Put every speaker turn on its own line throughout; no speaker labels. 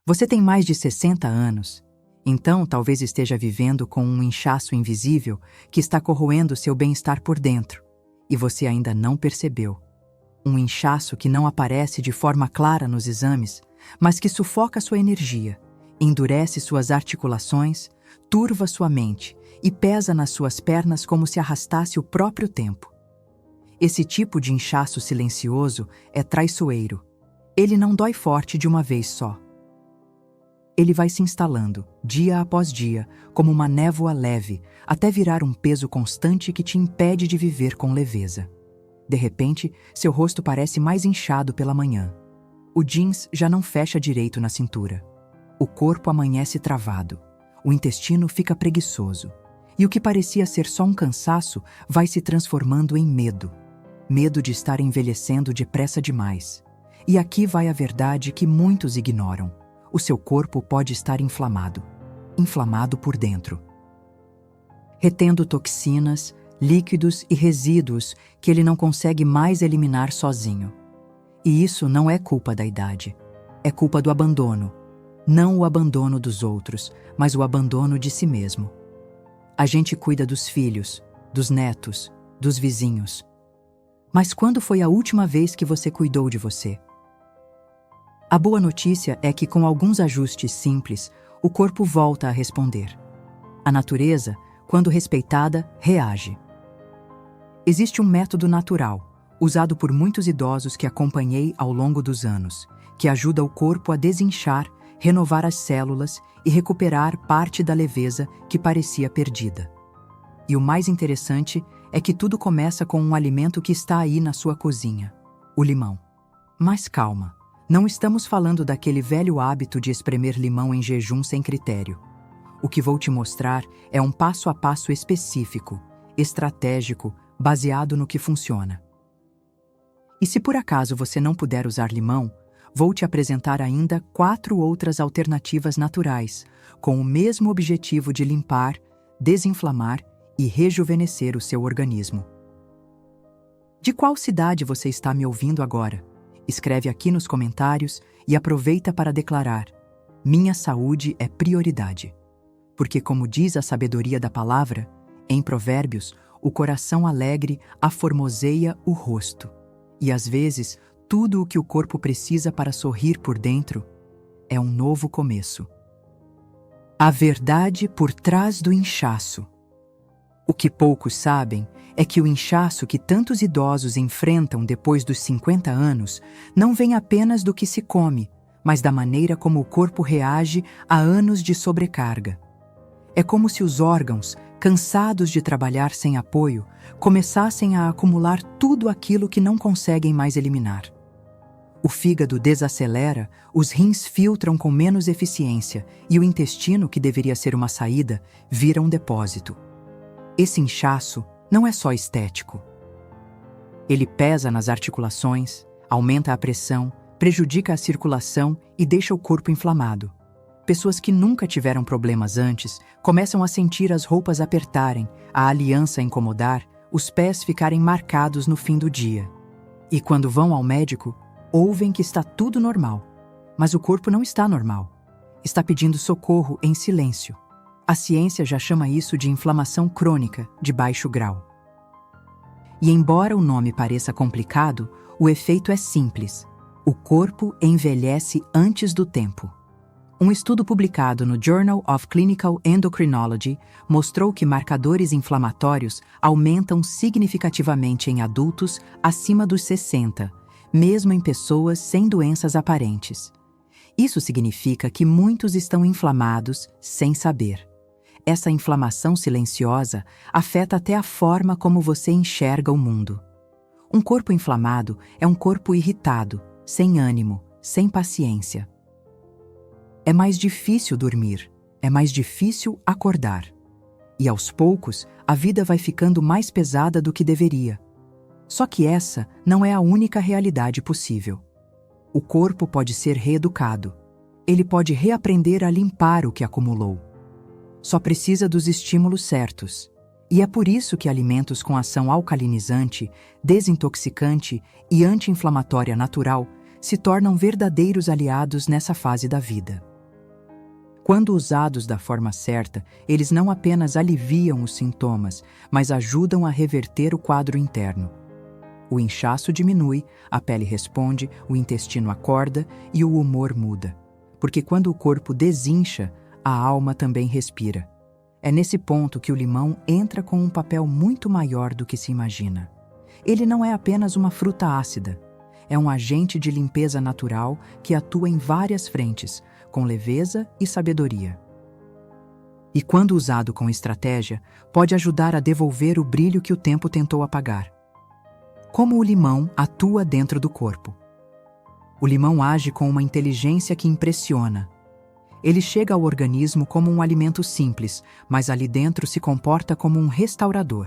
Você tem mais de 60 anos, então talvez esteja vivendo com um inchaço invisível que está corroendo seu bem-estar por dentro, e você ainda não percebeu. Um inchaço que não aparece de forma clara nos exames, mas que sufoca sua energia, endurece suas articulações, turva sua mente e pesa nas suas pernas como se arrastasse o próprio tempo. Esse tipo de inchaço silencioso é traiçoeiro. Ele não dói forte de uma vez só. Ele vai se instalando, dia após dia, como uma névoa leve, até virar um peso constante que te impede de viver com leveza. De repente, seu rosto parece mais inchado pela manhã. O jeans já não fecha direito na cintura. O corpo amanhece travado. O intestino fica preguiçoso. E o que parecia ser só um cansaço vai se transformando em medo. Medo de estar envelhecendo depressa demais. E aqui vai a verdade que muitos ignoram. O seu corpo pode estar inflamado. Inflamado por dentro. Retendo toxinas, líquidos e resíduos que ele não consegue mais eliminar sozinho. E isso não é culpa da idade. É culpa do abandono. Não o abandono dos outros, mas o abandono de si mesmo. A gente cuida dos filhos, dos netos, dos vizinhos. Mas quando foi a última vez que você cuidou de você? A boa notícia é que, com alguns ajustes simples, o corpo volta a responder. A natureza, quando respeitada, reage. Existe um método natural, usado por muitos idosos que acompanhei ao longo dos anos, que ajuda o corpo a desinchar, renovar as células e recuperar parte da leveza que parecia perdida. E o mais interessante é que tudo começa com um alimento que está aí na sua cozinha, o limão. Mas calma. Não estamos falando daquele velho hábito de espremer limão em jejum sem critério. O que vou te mostrar é um passo a passo específico, estratégico, baseado no que funciona. E se por acaso você não puder usar limão, vou te apresentar ainda 4 outras alternativas naturais, com o mesmo objetivo de limpar, desinflamar e rejuvenescer o seu organismo. De qual cidade você está me ouvindo agora? Escreve aqui nos comentários e aproveita para declarar: minha saúde é prioridade. Porque, como diz a sabedoria da palavra, em Provérbios, o coração alegre aformoseia o rosto. E às vezes, tudo o que o corpo precisa para sorrir por dentro é um novo começo. A verdade por trás do inchaço. O que poucos sabem é que o inchaço que tantos idosos enfrentam depois dos 50 anos não vem apenas do que se come, mas da maneira como o corpo reage a anos de sobrecarga. É como se os órgãos, cansados de trabalhar sem apoio, começassem a acumular tudo aquilo que não conseguem mais eliminar. O fígado desacelera, os rins filtram com menos eficiência e o intestino, que deveria ser uma saída, vira um depósito. Esse inchaço não é só estético. Ele pesa nas articulações, aumenta a pressão, prejudica a circulação e deixa o corpo inflamado. Pessoas que nunca tiveram problemas antes começam a sentir as roupas apertarem, a aliança incomodar, os pés ficarem marcados no fim do dia. E quando vão ao médico, ouvem que está tudo normal. Mas o corpo não está normal. Está pedindo socorro em silêncio. A ciência já chama isso de inflamação crônica de baixo grau. E embora o nome pareça complicado, o efeito é simples. O corpo envelhece antes do tempo. Um estudo publicado no Journal of Clinical Endocrinology mostrou que marcadores inflamatórios aumentam significativamente em adultos acima dos 60, mesmo em pessoas sem doenças aparentes. Isso significa que muitos estão inflamados sem saber. Essa inflamação silenciosa afeta até a forma como você enxerga o mundo. Um corpo inflamado é um corpo irritado, sem ânimo, sem paciência. É mais difícil dormir, é mais difícil acordar. E aos poucos, a vida vai ficando mais pesada do que deveria. Só que essa não é a única realidade possível. O corpo pode ser reeducado. Ele pode reaprender a limpar o que acumulou. Só precisa dos estímulos certos. E é por isso que alimentos com ação alcalinizante, desintoxicante e anti-inflamatória natural se tornam verdadeiros aliados nessa fase da vida. Quando usados da forma certa, eles não apenas aliviam os sintomas, mas ajudam a reverter o quadro interno. O inchaço diminui, a pele responde, o intestino acorda e o humor muda. Porque quando o corpo desincha, a alma também respira. É nesse ponto que o limão entra com um papel muito maior do que se imagina. Ele não é apenas uma fruta ácida. É um agente de limpeza natural que atua em várias frentes, com leveza e sabedoria. E quando usado com estratégia, pode ajudar a devolver o brilho que o tempo tentou apagar. Como o limão atua dentro do corpo? O limão age com uma inteligência que impressiona. Ele chega ao organismo como um alimento simples, mas ali dentro se comporta como um restaurador.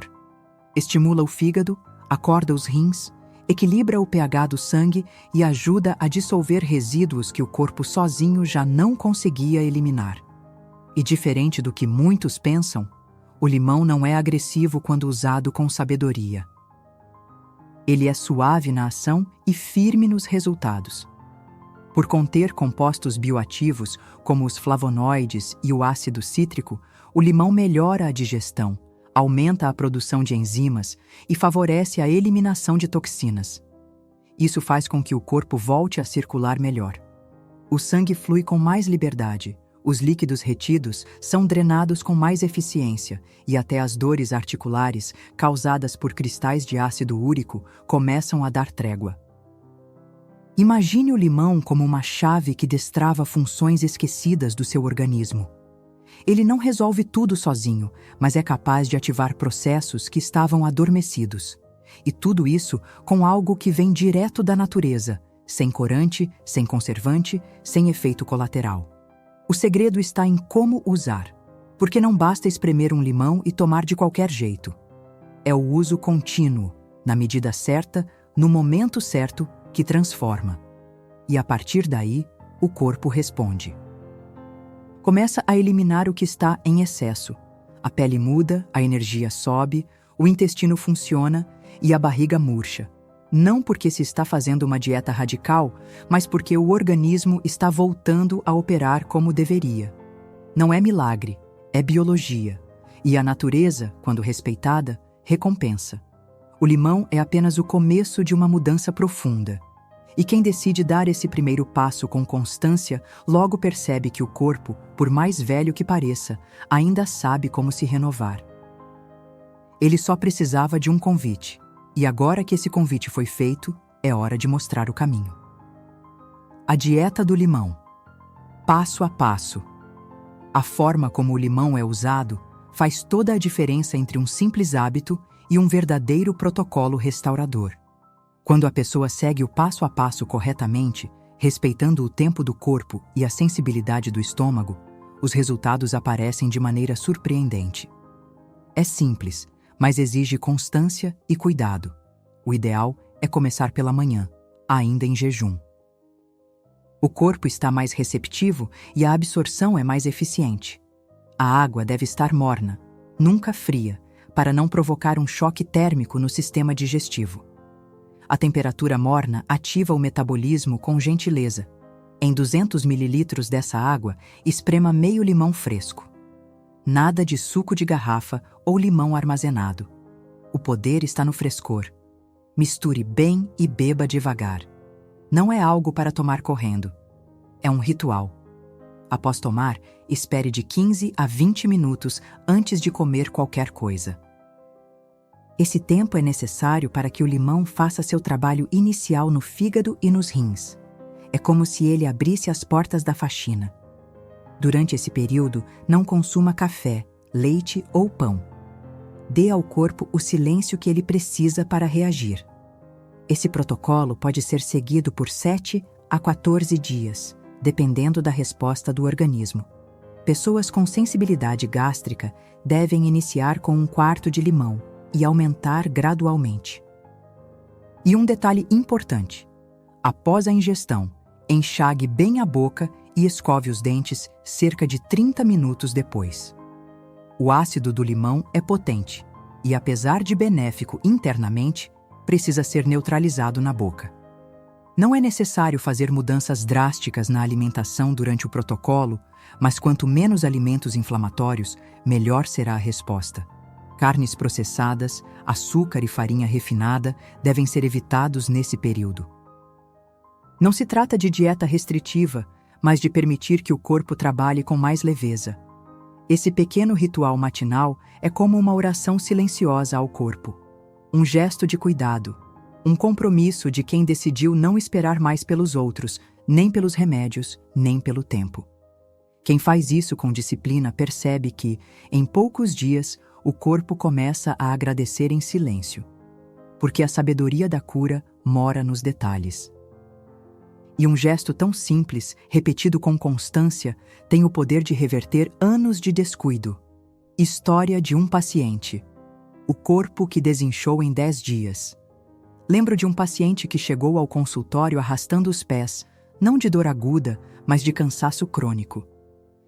Estimula o fígado, acorda os rins, equilibra o pH do sangue e ajuda a dissolver resíduos que o corpo sozinho já não conseguia eliminar. E diferente do que muitos pensam, o limão não é agressivo quando usado com sabedoria. Ele é suave na ação e firme nos resultados. Por conter compostos bioativos, como os flavonoides e o ácido cítrico, o limão melhora a digestão, aumenta a produção de enzimas e favorece a eliminação de toxinas. Isso faz com que o corpo volte a circular melhor. O sangue flui com mais liberdade, os líquidos retidos são drenados com mais eficiência e até as dores articulares, causadas por cristais de ácido úrico, começam a dar trégua. Imagine o limão como uma chave que destrava funções esquecidas do seu organismo. Ele não resolve tudo sozinho, mas é capaz de ativar processos que estavam adormecidos. E tudo isso com algo que vem direto da natureza, sem corante, sem conservante, sem efeito colateral. O segredo está em como usar, porque não basta espremer um limão e tomar de qualquer jeito. É o uso contínuo, na medida certa, no momento certo, que transforma. E a partir daí, o corpo responde. Começa a eliminar o que está em excesso. A pele muda, a energia sobe, o intestino funciona e a barriga murcha. Não porque se está fazendo uma dieta radical, mas porque o organismo está voltando a operar como deveria. Não é milagre, é biologia. E a natureza, quando respeitada, recompensa. O limão é apenas o começo de uma mudança profunda. E quem decide dar esse primeiro passo com constância, logo percebe que o corpo, por mais velho que pareça, ainda sabe como se renovar. Ele só precisava de um convite. E agora que esse convite foi feito, é hora de mostrar o caminho. A dieta do limão. Passo a passo. A forma como o limão é usado faz toda a diferença entre um simples hábito e um verdadeiro protocolo restaurador. Quando a pessoa segue o passo a passo corretamente, respeitando o tempo do corpo e a sensibilidade do estômago, os resultados aparecem de maneira surpreendente. É simples, mas exige constância e cuidado. O ideal é começar pela manhã, ainda em jejum. O corpo está mais receptivo e a absorção é mais eficiente. A água deve estar morna, nunca fria, para não provocar um choque térmico no sistema digestivo. A temperatura morna ativa o metabolismo com gentileza. Em 200 ml dessa água, esprema meio limão fresco. Nada de suco de garrafa ou limão armazenado. O poder está no frescor. Misture bem e beba devagar. Não é algo para tomar correndo. É um ritual. Após tomar, espere de 15 a 20 minutos antes de comer qualquer coisa. Esse tempo é necessário para que o limão faça seu trabalho inicial no fígado e nos rins. É como se ele abrisse as portas da faxina. Durante esse período, não consuma café, leite ou pão. Dê ao corpo o silêncio que ele precisa para reagir. Esse protocolo pode ser seguido por 7 a 14 dias, dependendo da resposta do organismo. Pessoas com sensibilidade gástrica devem iniciar com 1/4 de limão e aumentar gradualmente. E um detalhe importante: após a ingestão, enxague bem a boca e escove os dentes cerca de 30 minutos depois. O ácido do limão é potente e, apesar de benéfico internamente, precisa ser neutralizado na boca. Não é necessário fazer mudanças drásticas na alimentação durante o protocolo, mas quanto menos alimentos inflamatórios, melhor será a resposta. Carnes processadas, açúcar e farinha refinada devem ser evitados nesse período. Não se trata de dieta restritiva, mas de permitir que o corpo trabalhe com mais leveza. Esse pequeno ritual matinal é como uma oração silenciosa ao corpo. Um gesto de cuidado, um compromisso de quem decidiu não esperar mais pelos outros, nem pelos remédios, nem pelo tempo. Quem faz isso com disciplina percebe que, em poucos dias, o corpo começa a agradecer em silêncio, porque a sabedoria da cura mora nos detalhes. E um gesto tão simples, repetido com constância, tem o poder de reverter anos de descuido. História de um paciente. O corpo que desinchou em 10 dias. Lembro de um paciente que chegou ao consultório arrastando os pés, não de dor aguda, mas de cansaço crônico.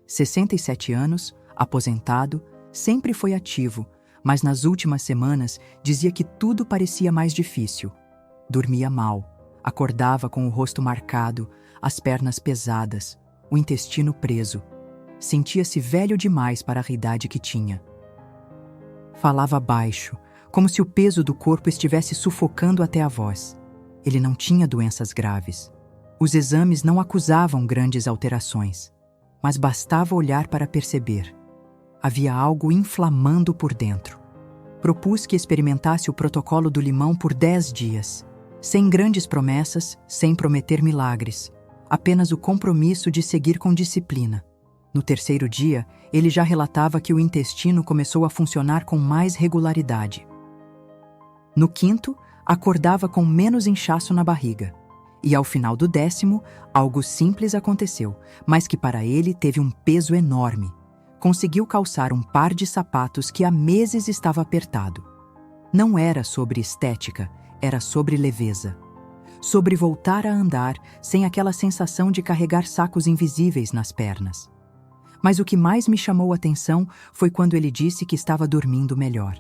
67 anos, aposentado, sempre foi ativo, mas nas últimas semanas dizia que tudo parecia mais difícil. Dormia mal, acordava com o rosto marcado, as pernas pesadas, o intestino preso. Sentia-se velho demais para a idade que tinha. Falava baixo, como se o peso do corpo estivesse sufocando até a voz. Ele não tinha doenças graves. Os exames não acusavam grandes alterações, mas bastava olhar para perceber. Havia algo inflamando por dentro. Propus que experimentasse o protocolo do limão por 10 dias, sem grandes promessas, sem prometer milagres, apenas o compromisso de seguir com disciplina. No terceiro dia, ele já relatava que o intestino começou a funcionar com mais regularidade. No quinto, acordava com menos inchaço na barriga. E ao final do 10º, algo simples aconteceu, mas que para ele teve um peso enorme. Conseguiu calçar um par de sapatos que há meses estava apertado. Não era sobre estética, era sobre leveza. Sobre voltar a andar sem aquela sensação de carregar sacos invisíveis nas pernas. Mas o que mais me chamou a atenção foi quando ele disse que estava dormindo melhor.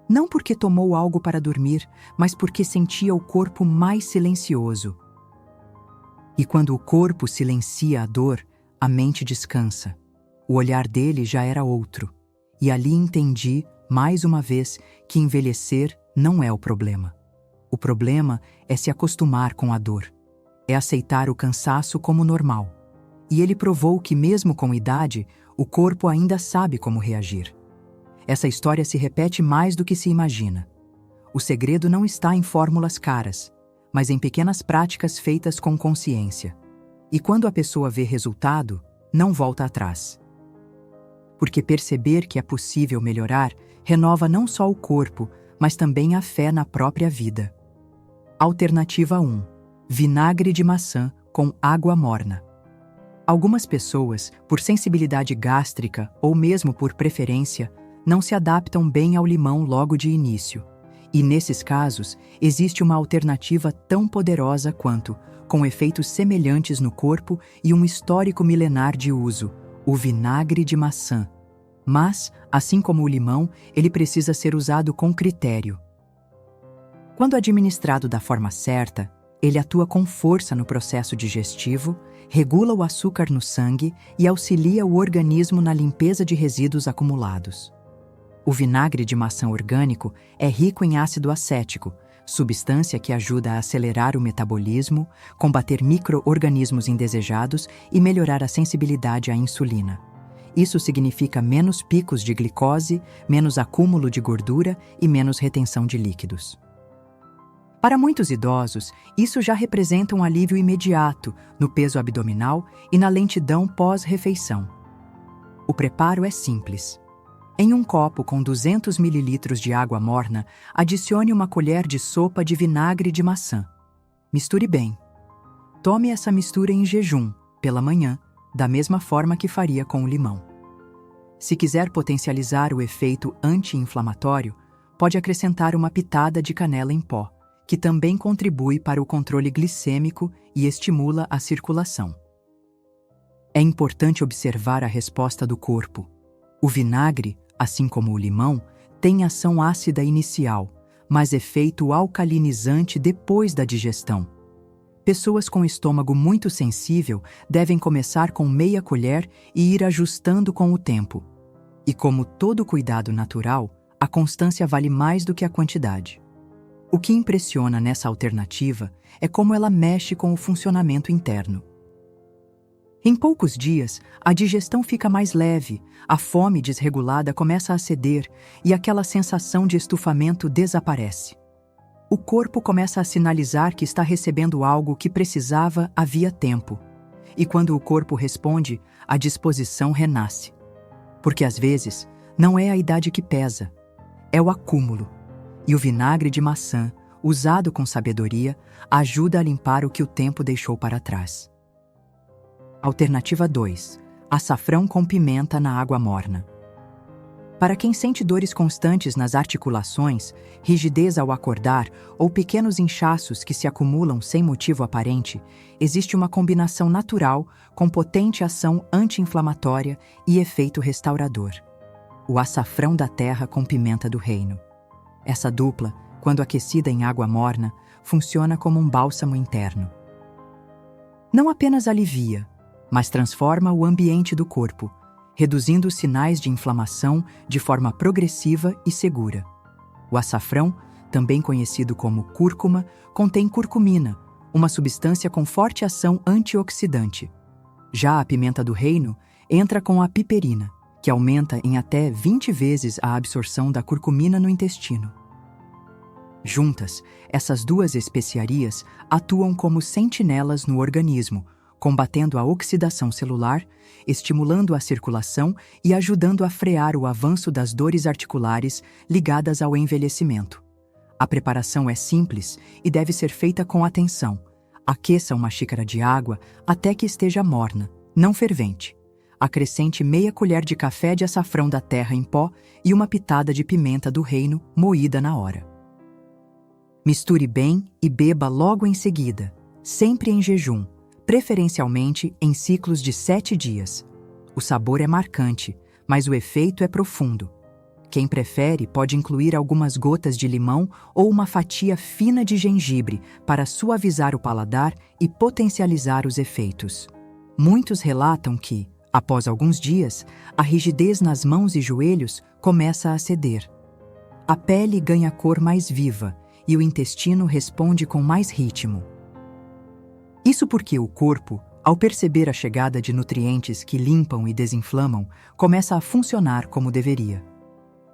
Não porque tomou algo para dormir, mas porque sentia o corpo mais silencioso. E quando o corpo silencia a dor, a mente descansa. O olhar dele já era outro. E ali entendi, mais uma vez, que envelhecer não é o problema. O problema é se acostumar com a dor. É aceitar o cansaço como normal. E ele provou que mesmo com idade, o corpo ainda sabe como reagir. Essa história se repete mais do que se imagina. O segredo não está em fórmulas caras, mas em pequenas práticas feitas com consciência. E quando a pessoa vê resultado, não volta atrás. Porque perceber que é possível melhorar renova não só o corpo, mas também a fé na própria vida. Alternativa 1. Vinagre de maçã com água morna. Algumas pessoas, por sensibilidade gástrica ou mesmo por preferência, não se adaptam bem ao limão logo de início. E nesses casos, existe uma alternativa tão poderosa quanto, com efeitos semelhantes no corpo e um histórico milenar de uso, o vinagre de maçã. Mas, assim como o limão, ele precisa ser usado com critério. Quando administrado da forma certa, ele atua com força no processo digestivo, regula o açúcar no sangue e auxilia o organismo na limpeza de resíduos acumulados. O vinagre de maçã orgânico é rico em ácido acético, substância que ajuda a acelerar o metabolismo, combater micro-organismos indesejados e melhorar a sensibilidade à insulina. Isso significa menos picos de glicose, menos acúmulo de gordura e menos retenção de líquidos. Para muitos idosos, isso já representa um alívio imediato no peso abdominal e na lentidão pós-refeição. O preparo é simples. Em um copo com 200 ml de água morna, adicione uma colher de sopa de vinagre de maçã. Misture bem. Tome essa mistura em jejum, pela manhã, da mesma forma que faria com o limão. Se quiser potencializar o efeito anti-inflamatório, pode acrescentar uma pitada de canela em pó, que também contribui para o controle glicêmico e estimula a circulação. É importante observar a resposta do corpo. O vinagre, assim como o limão, tem ação ácida inicial, mas efeito alcalinizante depois da digestão. Pessoas com estômago muito sensível devem começar com meia colher e ir ajustando com o tempo. E como todo cuidado natural, a constância vale mais do que a quantidade. O que impressiona nessa alternativa é como ela mexe com o funcionamento interno. Em poucos dias, a digestão fica mais leve, a fome desregulada começa a ceder e aquela sensação de estufamento desaparece. O corpo começa a sinalizar que está recebendo algo que precisava havia tempo. E quando o corpo responde, a disposição renasce. Porque às vezes, não é a idade que pesa, é o acúmulo. E o vinagre de maçã, usado com sabedoria, ajuda a limpar o que o tempo deixou para trás. Alternativa 2. Açafrão com pimenta na água morna. Para quem sente dores constantes nas articulações, rigidez ao acordar ou pequenos inchaços que se acumulam sem motivo aparente, existe uma combinação natural com potente ação anti-inflamatória e efeito restaurador. O açafrão da terra com pimenta do reino. Essa dupla, quando aquecida em água morna, funciona como um bálsamo interno. Não apenas alivia, mas transforma o ambiente do corpo, reduzindo os sinais de inflamação de forma progressiva e segura. O açafrão, também conhecido como cúrcuma, contém curcumina, uma substância com forte ação antioxidante. Já a pimenta do reino entra com a piperina, que aumenta em até 20 vezes a absorção da curcumina no intestino. Juntas, essas duas especiarias atuam como sentinelas no organismo, combatendo a oxidação celular, estimulando a circulação e ajudando a frear o avanço das dores articulares ligadas ao envelhecimento. A preparação é simples e deve ser feita com atenção. Aqueça uma xícara de água até que esteja morna, não fervente. Acrescente meia colher de café de açafrão da terra em pó e uma pitada de pimenta do reino moída na hora. Misture bem e beba logo em seguida, sempre em jejum, preferencialmente em ciclos de 7 dias. O sabor é marcante, mas o efeito é profundo. Quem prefere pode incluir algumas gotas de limão ou uma fatia fina de gengibre para suavizar o paladar e potencializar os efeitos. Muitos relatam que, após alguns dias, a rigidez nas mãos e joelhos começa a ceder. A pele ganha cor mais viva e o intestino responde com mais ritmo. Isso porque o corpo, ao perceber a chegada de nutrientes que limpam e desinflamam, começa a funcionar como deveria.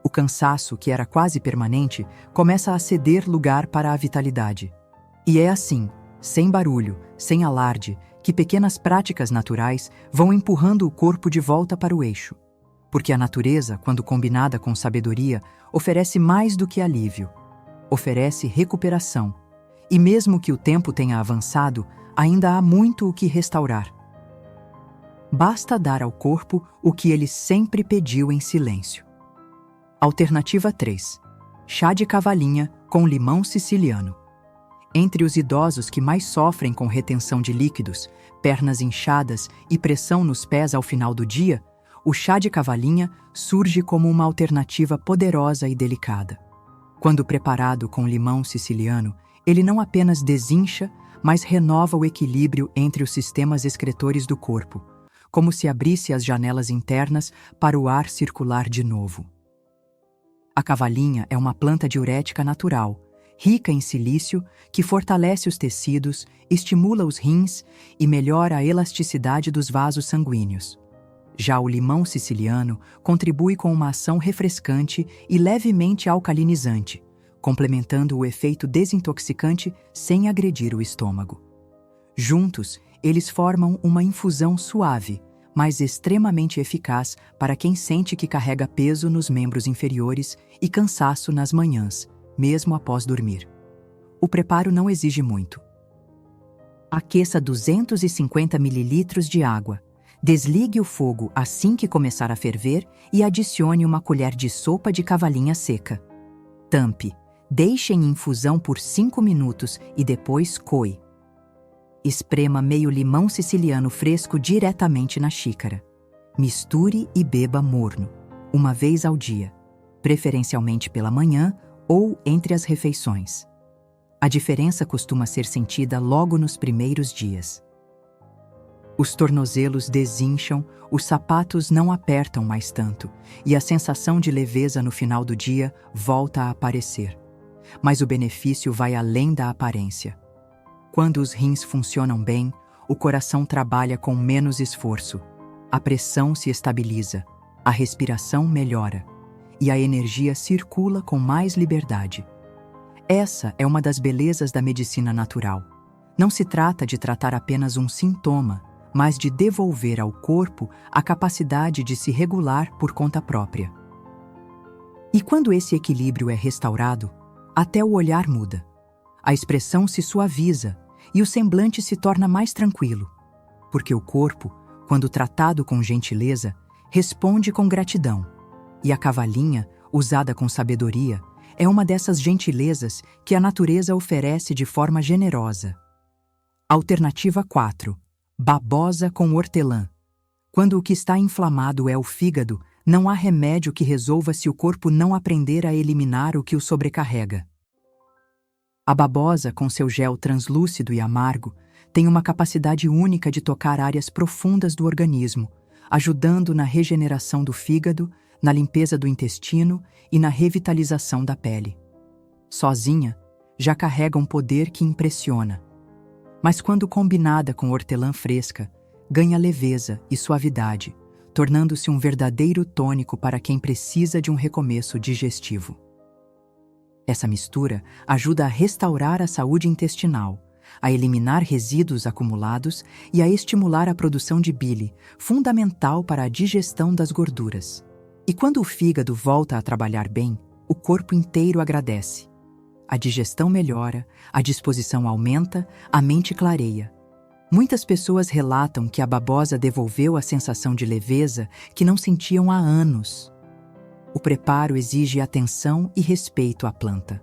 O cansaço, que era quase permanente, começa a ceder lugar para a vitalidade. E é assim, sem barulho, sem alarde, que pequenas práticas naturais vão empurrando o corpo de volta para o eixo. Porque a natureza, quando combinada com sabedoria, oferece mais do que alívio. Oferece recuperação. E mesmo que o tempo tenha avançado, ainda há muito o que restaurar. Basta dar ao corpo o que ele sempre pediu em silêncio. Alternativa 3. Chá de cavalinha com limão siciliano. Entre os idosos que mais sofrem com retenção de líquidos, pernas inchadas e pressão nos pés ao final do dia, o chá de cavalinha surge como uma alternativa poderosa e delicada. Quando preparado com limão siciliano, ele não apenas desincha, mas renova o equilíbrio entre os sistemas excretores do corpo, como se abrisse as janelas internas para o ar circular de novo. A cavalinha é uma planta diurética natural, rica em silício, que fortalece os tecidos, estimula os rins e melhora a elasticidade dos vasos sanguíneos. Já o limão siciliano contribui com uma ação refrescante e levemente alcalinizante, complementando o efeito desintoxicante sem agredir o estômago. Juntos, eles formam uma infusão suave, mas extremamente eficaz para quem sente que carrega peso nos membros inferiores e cansaço nas manhãs, mesmo após dormir. O preparo não exige muito. Aqueça 250 ml de água. Desligue o fogo assim que começar a ferver e adicione uma colher de sopa de cavalinha seca. Tampe. Deixe em infusão por 5 minutos e depois coe. Esprema meio limão siciliano fresco diretamente na xícara. Misture e beba morno, uma vez ao dia, preferencialmente pela manhã ou entre as refeições. A diferença costuma ser sentida logo nos primeiros dias. Os tornozelos desincham, os sapatos não apertam mais tanto, e a sensação de leveza no final do dia volta a aparecer. Mas o benefício vai além da aparência. Quando os rins funcionam bem, o coração trabalha com menos esforço, a pressão se estabiliza, a respiração melhora, e a energia circula com mais liberdade. Essa é uma das belezas da medicina natural. Não se trata de tratar apenas um sintoma, mas de devolver ao corpo a capacidade de se regular por conta própria. E quando esse equilíbrio é restaurado, até o olhar muda. A expressão se suaviza e o semblante se torna mais tranquilo, porque o corpo, quando tratado com gentileza, responde com gratidão. E a cavalinha, usada com sabedoria, é uma dessas gentilezas que a natureza oferece de forma generosa. Alternativa 4. Babosa com hortelã. Quando o que está inflamado é o fígado, não há remédio que resolva se o corpo não aprender a eliminar o que o sobrecarrega. A babosa, com seu gel translúcido e amargo, tem uma capacidade única de tocar áreas profundas do organismo, ajudando na regeneração do fígado, na limpeza do intestino e na revitalização da pele. Sozinha, já carrega um poder que impressiona. Mas quando combinada com hortelã fresca, ganha leveza e suavidade, tornando-se um verdadeiro tônico para quem precisa de um recomeço digestivo. Essa mistura ajuda a restaurar a saúde intestinal, a eliminar resíduos acumulados e a estimular a produção de bile, fundamental para a digestão das gorduras. E quando o fígado volta a trabalhar bem, o corpo inteiro agradece. A digestão melhora, a disposição aumenta, a mente clareia. Muitas pessoas relatam que a babosa devolveu a sensação de leveza que não sentiam há anos. O preparo exige atenção e respeito à planta.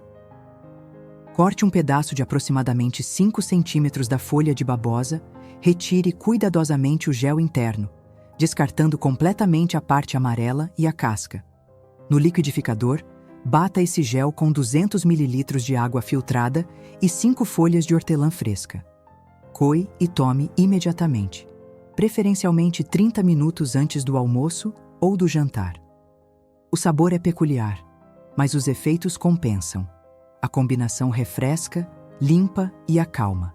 Corte um pedaço de aproximadamente 5 centímetros da folha de babosa, retire cuidadosamente o gel interno, descartando completamente a parte amarela e a casca. No liquidificador, bata esse gel com 200 ml de água filtrada e 5 folhas de hortelã fresca. Coe e tome imediatamente, preferencialmente 30 minutos antes do almoço ou do jantar. O sabor é peculiar, mas os efeitos compensam. A combinação refresca, limpa e acalma.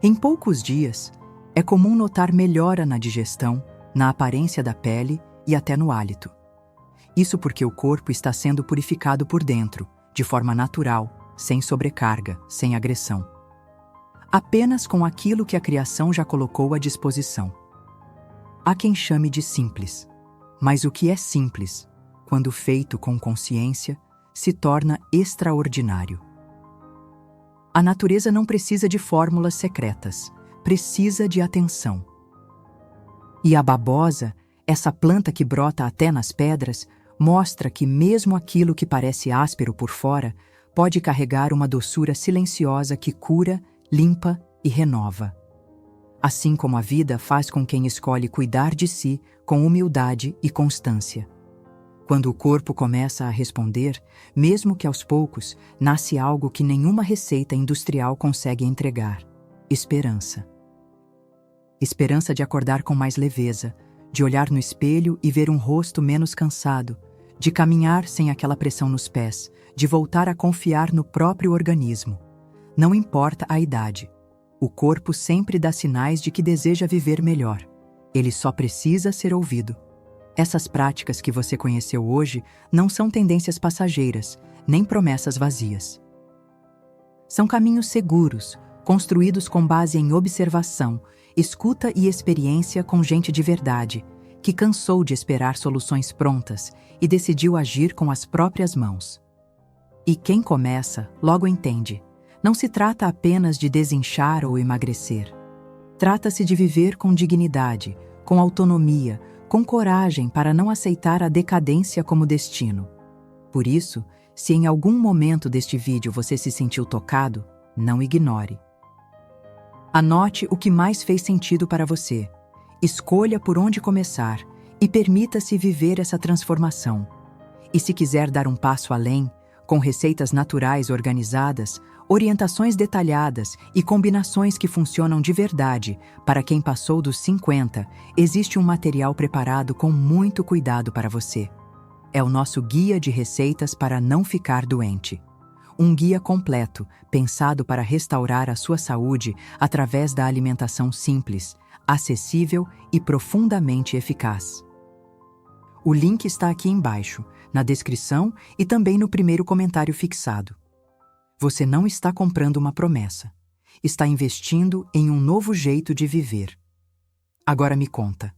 Em poucos dias, é comum notar melhora na digestão, na aparência da pele e até no hálito. Isso porque o corpo está sendo purificado por dentro, de forma natural, sem sobrecarga, sem agressão. Apenas com aquilo que a criação já colocou à disposição. Há quem chame de simples, mas o que é simples, quando feito com consciência, se torna extraordinário. A natureza não precisa de fórmulas secretas, precisa de atenção. E a babosa, essa planta que brota até nas pedras, mostra que mesmo aquilo que parece áspero por fora, pode carregar uma doçura silenciosa que cura, limpa e renova. Assim como a vida faz com quem escolhe cuidar de si com humildade e constância. Quando o corpo começa a responder, mesmo que aos poucos, nasce algo que nenhuma receita industrial consegue entregar: esperança. Esperança de acordar com mais leveza, de olhar no espelho e ver um rosto menos cansado, de caminhar sem aquela pressão nos pés, de voltar a confiar no próprio organismo. Não importa a idade. O corpo sempre dá sinais de que deseja viver melhor. Ele só precisa ser ouvido. Essas práticas que você conheceu hoje não são tendências passageiras, nem promessas vazias. São caminhos seguros, construídos com base em observação, escuta e experiência com gente de verdade, que cansou de esperar soluções prontas e decidiu agir com as próprias mãos. E quem começa, logo entende. Não se trata apenas de desinchar ou emagrecer. Trata-se de viver com dignidade, com autonomia, com coragem para não aceitar a decadência como destino. Por isso, se em algum momento deste vídeo você se sentiu tocado, não ignore. Anote o que mais fez sentido para você. Escolha por onde começar e permita-se viver essa transformação. E se quiser dar um passo além, com receitas naturais organizadas, orientações detalhadas e combinações que funcionam de verdade. Para quem passou dos 50, existe um material preparado com muito cuidado para você. É o nosso guia de receitas para não ficar doente. Um guia completo, pensado para restaurar a sua saúde através da alimentação simples, acessível e profundamente eficaz. O link está aqui embaixo, na descrição e também no primeiro comentário fixado. Você não está comprando uma promessa. Está investindo em um novo jeito de viver. Agora me conta.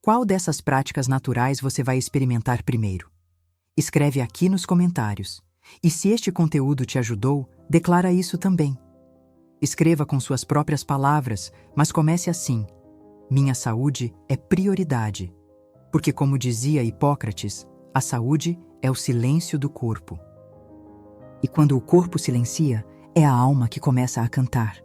Qual dessas práticas naturais você vai experimentar primeiro? Escreve aqui nos comentários. E se este conteúdo te ajudou, declara isso também. Escreva com suas próprias palavras, mas comece assim: minha saúde é prioridade. Porque, como dizia Hipócrates, a saúde é o silêncio do corpo. E quando o corpo silencia, é a alma que começa a cantar.